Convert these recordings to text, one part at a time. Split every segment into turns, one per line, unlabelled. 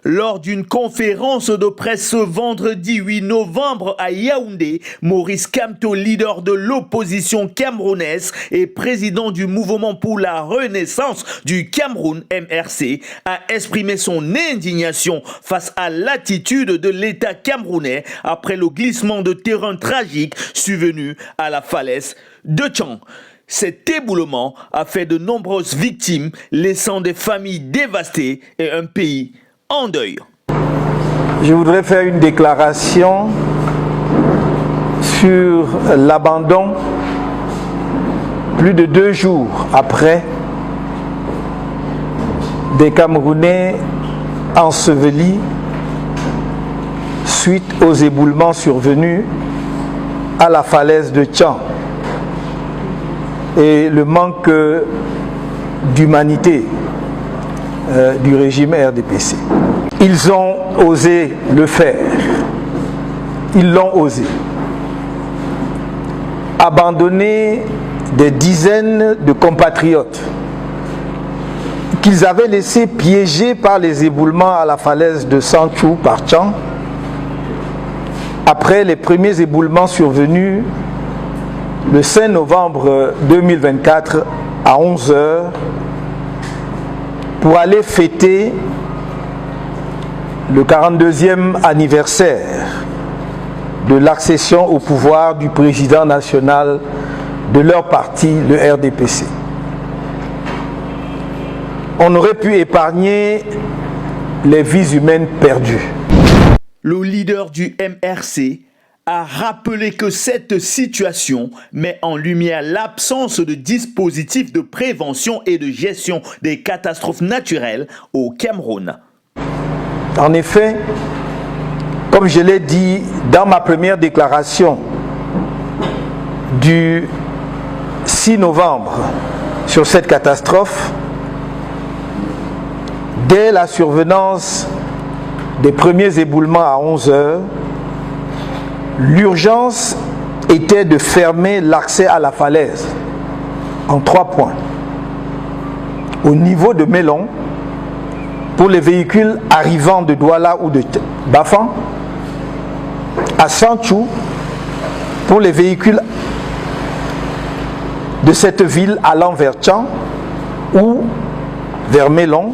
Lors d'une conférence de presse ce vendredi 8 novembre à Yaoundé, Maurice Kamto, leader de l'opposition camerounaise et président du mouvement pour la renaissance du Cameroun, MRC, a exprimé son indignation face à l'attitude de l'État camerounais après le glissement de terrain tragique survenu à la falaise de Tchang. Cet éboulement a fait de nombreuses victimes, laissant des familles dévastées et un pays en deuil.
Je voudrais faire une déclaration sur l'abandon, plus de 2 jours après, des Camerounais ensevelis suite aux éboulements survenus à la falaise de Tchang et le manque d'humanité du régime RDPC. Ils ont osé le faire. Ils l'ont osé. Abandonner des dizaines de compatriotes qu'ils avaient laissés piégés par les éboulements à la falaise de Sanchou par Tchang après les premiers éboulements survenus le 5 novembre 2024 à 11 h pour aller fêter le 42e anniversaire de l'accession au pouvoir du président national de leur parti, le RDPC. On aurait pu épargner les vies humaines perdues.
Le leader du MRC a rappelé que cette situation met en lumière l'absence de dispositifs de prévention et de gestion des catastrophes naturelles au Cameroun.
En effet, comme je l'ai dit dans ma première déclaration du 6 novembre sur cette catastrophe, dès la survenance des premiers éboulements à 11 h, l'urgence était de fermer l'accès à la falaise en 3 points. Au niveau de Mélon, pour les véhicules arrivant de Douala ou de Bafang, à Sanchou, pour les véhicules de cette ville allant vers Tchang ou vers Mélon,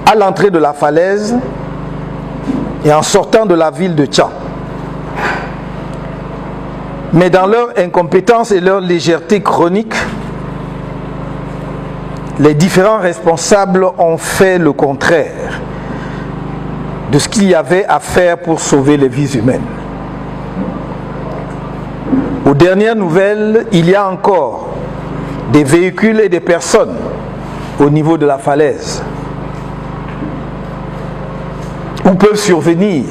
à l'entrée de la falaise et en sortant de la ville de Tchang. Mais dans leur incompétence et leur légèreté chronique, les différents responsables ont fait le contraire de ce qu'il y avait à faire pour sauver les vies humaines. Aux dernières nouvelles, il y a encore des véhicules et des personnes au niveau de la falaise où peuvent survenir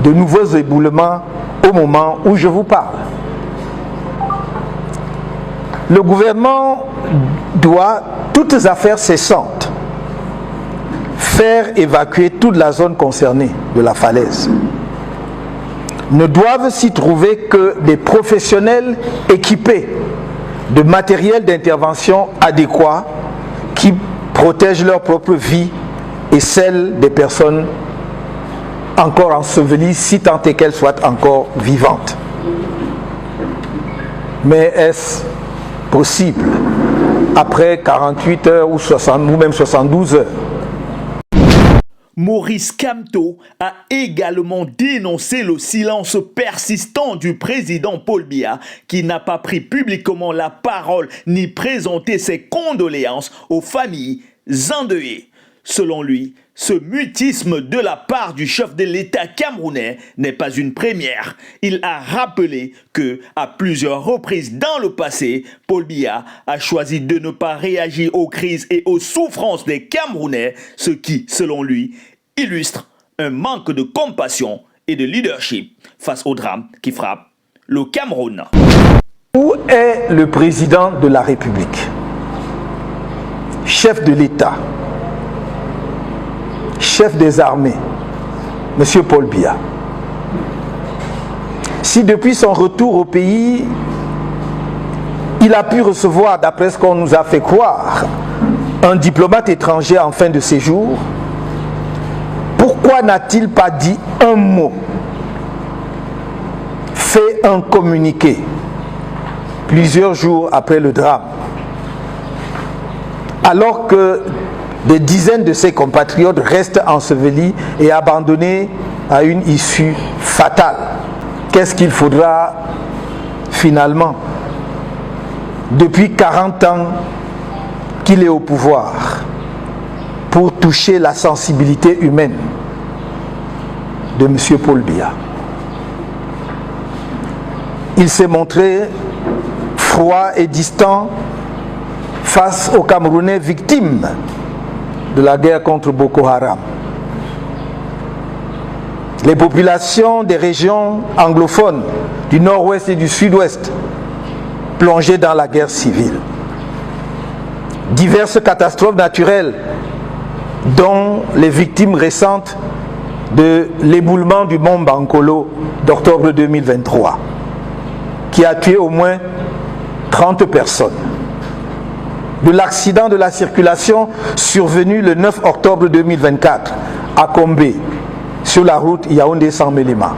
de nouveaux éboulements au moment où je vous parle. Le gouvernement doit, toutes affaires cessantes, faire évacuer toute la zone concernée de la falaise. Ne doivent s'y trouver que des professionnels équipés de matériel d'intervention adéquat qui protègent leur propre vie et celle des personnes encore ensevelies, si tant est qu'elles soient encore vivantes. Mais est-ce possible après 48 heures ou 60 ou même 72 heures?
Maurice Kamto a également dénoncé le silence persistant du président Paul Biya qui n'a pas pris publiquement la parole ni présenté ses condoléances aux familles endeuillées. Selon lui, ce mutisme de la part du chef de l'État camerounais n'est pas une première. Il a rappelé que, à plusieurs reprises dans le passé, Paul Biya a choisi de ne pas réagir aux crises et aux souffrances des Camerounais, ce qui, selon lui, illustre un manque de compassion et de leadership face au drame qui frappe le Cameroun.
Où est le président de la République, chef de l'État, chef des armées, M. Paul Biya? Si depuis son retour au pays, il a pu recevoir, d'après ce qu'on nous a fait croire, un diplomate étranger en fin de séjour, pourquoi n'a-t-il pas dit un mot, fait un communiqué plusieurs jours après le drame, alors que des dizaines de ses compatriotes restent ensevelis et abandonnés à une issue fatale? Qu'est-ce qu'il faudra finalement, depuis 40 ans qu'il est au pouvoir, pour toucher la sensibilité humaine de M. Paul Biya? Il s'est montré froid et distant face aux Camerounais victimes de la guerre contre Boko Haram. Les populations des régions anglophones du nord-ouest et du sud-ouest plongées dans la guerre civile. Diverses catastrophes naturelles, dont les victimes récentes de l'éboulement du mont Bankolo d'octobre 2023, qui a tué au moins 30 personnes. De l'accident de la circulation survenu le 9 octobre 2024 à Kombé, sur la route Yaoundé-Saint-Mélima.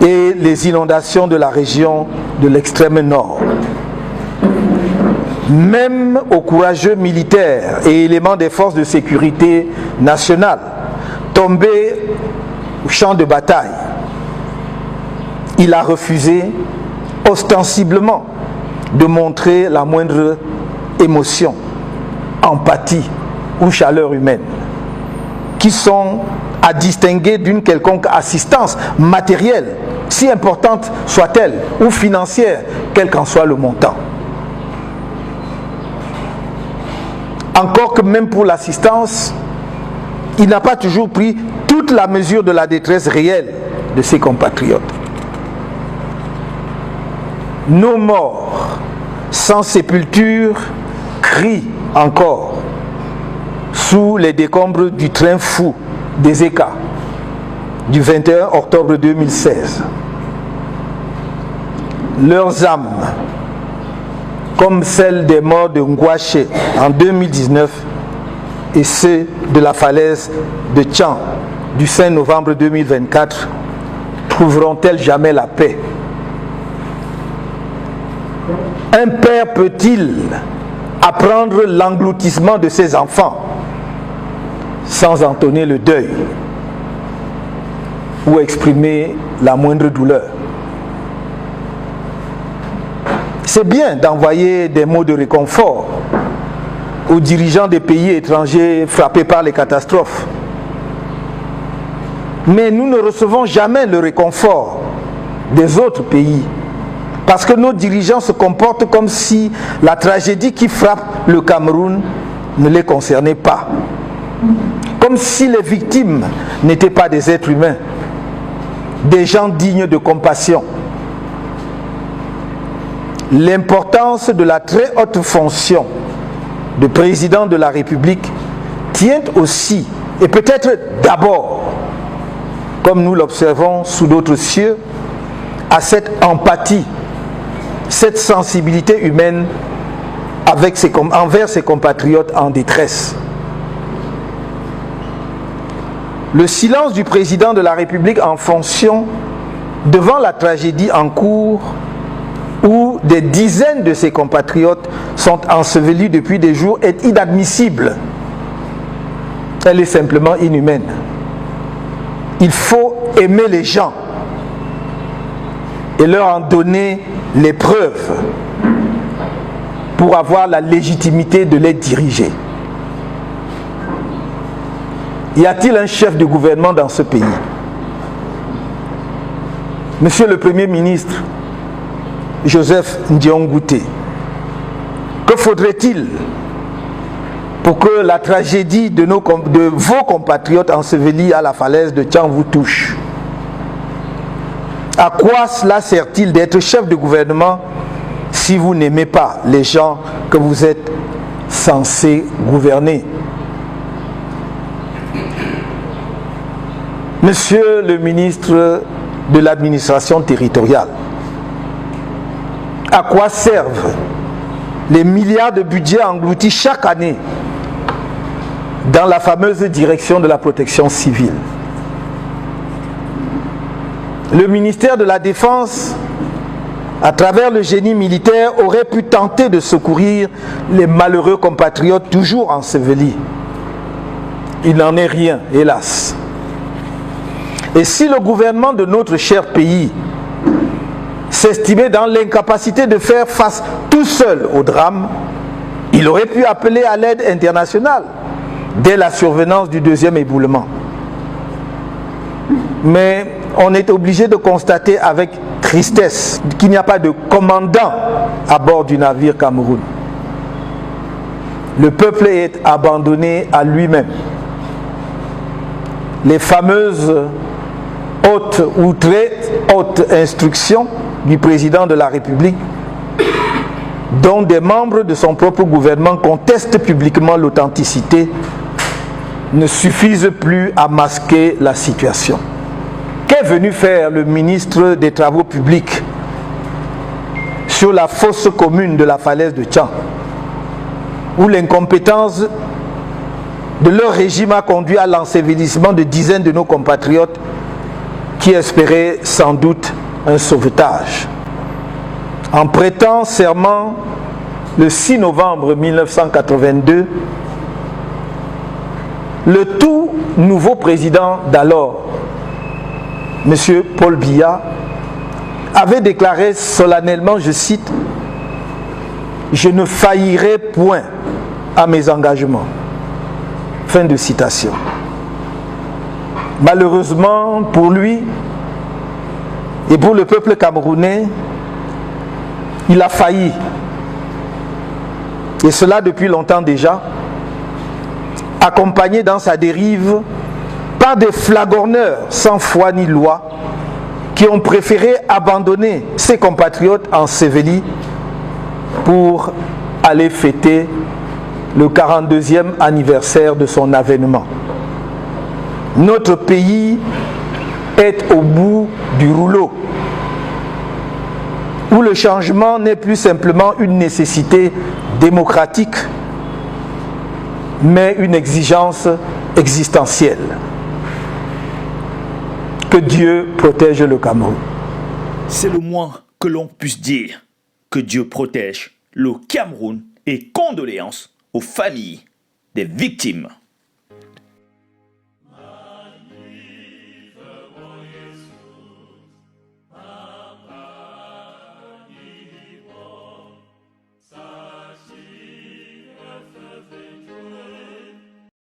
Et les inondations de la région de l'extrême nord. Même aux courageux militaires et éléments des forces de sécurité nationales tombés au champ de bataille, il a refusé ostensiblement de montrer la moindre émotion, empathie ou chaleur humaine, qui sont à distinguer d'une quelconque assistance matérielle, si importante soit-elle, ou financière, quel qu'en soit le montant. Encore que même pour l'assistance, il n'a pas toujours pris toute la mesure de la détresse réelle de ses compatriotes. Nos morts sans sépulture crient encore sous les décombres du train fou des Eka du 21 octobre 2016. Leurs âmes, comme celles des morts de Ngouaché en 2019 et ceux de la falaise de Tchan du 5 novembre 2024, trouveront-elles jamais la paix? Un père peut-il apprendre l'engloutissement de ses enfants sans entonner le deuil ou exprimer la moindre douleur? C'est bien d'envoyer des mots de réconfort aux dirigeants des pays étrangers frappés par les catastrophes. Mais nous ne recevons jamais le réconfort des autres pays, parce que nos dirigeants se comportent comme si la tragédie qui frappe le Cameroun ne les concernait pas. Comme si les victimes n'étaient pas des êtres humains, des gens dignes de compassion. L'importance de la très haute fonction de président de la République tient aussi, et peut-être d'abord, comme nous l'observons sous d'autres cieux, à cette empathie, cette sensibilité humaine envers ses compatriotes en détresse. Le silence du président de la République en fonction devant la tragédie en cours, où des dizaines de ses compatriotes sont ensevelis depuis des jours, est inadmissible. Elle est simplement inhumaine. Il faut aimer les gens et leur en donner les preuves pour avoir la légitimité de les diriger. Y a-t-il un chef de gouvernement dans ce pays? Monsieur le Premier ministre Joseph Ndiongouté, que faudrait-il pour que la tragédie de vos compatriotes ensevelis à la falaise de Tchan vous touche? À quoi cela sert-il d'être chef de gouvernement si vous n'aimez pas les gens que vous êtes censés gouverner? Monsieur le ministre de l'administration territoriale, à quoi servent les milliards de budget engloutis chaque année dans la fameuse direction de la protection civile. Le ministère de la Défense, à travers le génie militaire, aurait pu tenter de secourir les malheureux compatriotes toujours ensevelis. Il n'en est rien, hélas. Et si le gouvernement de notre cher pays s'estimait dans l'incapacité de faire face tout seul au drame, il aurait pu appeler à l'aide internationale dès la survenance du deuxième éboulement. Mais on est obligé de constater avec tristesse qu'il n'y a pas de commandant à bord du navire Cameroun. Le peuple est abandonné à lui-même. Les fameuses hautes ou très hautes instructions du président de la République, dont des membres de son propre gouvernement contestent publiquement l'authenticité, ne suffisent plus à masquer la situation. Qu'est venu faire le ministre des Travaux publics sur la fosse commune de la falaise de Tchang, où l'incompétence de leur régime a conduit à l'ensevelissement de dizaines de nos compatriotes qui espéraient sans doute un sauvetage? En prêtant serment le 6 novembre 1982, le tout nouveau président d'alors, M. Paul Biya, avait déclaré solennellement, je cite, « Je ne faillirai point à mes engagements ». Fin de citation. Malheureusement pour lui et pour le peuple camerounais, il a failli. Et cela depuis longtemps déjà, accompagné dans sa dérive par des flagorneurs sans foi ni loi qui ont préféré abandonner ses compatriotes ensevelis pour aller fêter le 42e anniversaire de son avènement. Notre pays est au bout du rouleau, où le changement n'est plus simplement une nécessité démocratique, mais une exigence existentielle. Que Dieu protège le Cameroun.
C'est le moins que l'on puisse dire. Que Dieu protège le Cameroun et condoléances aux familles des victimes.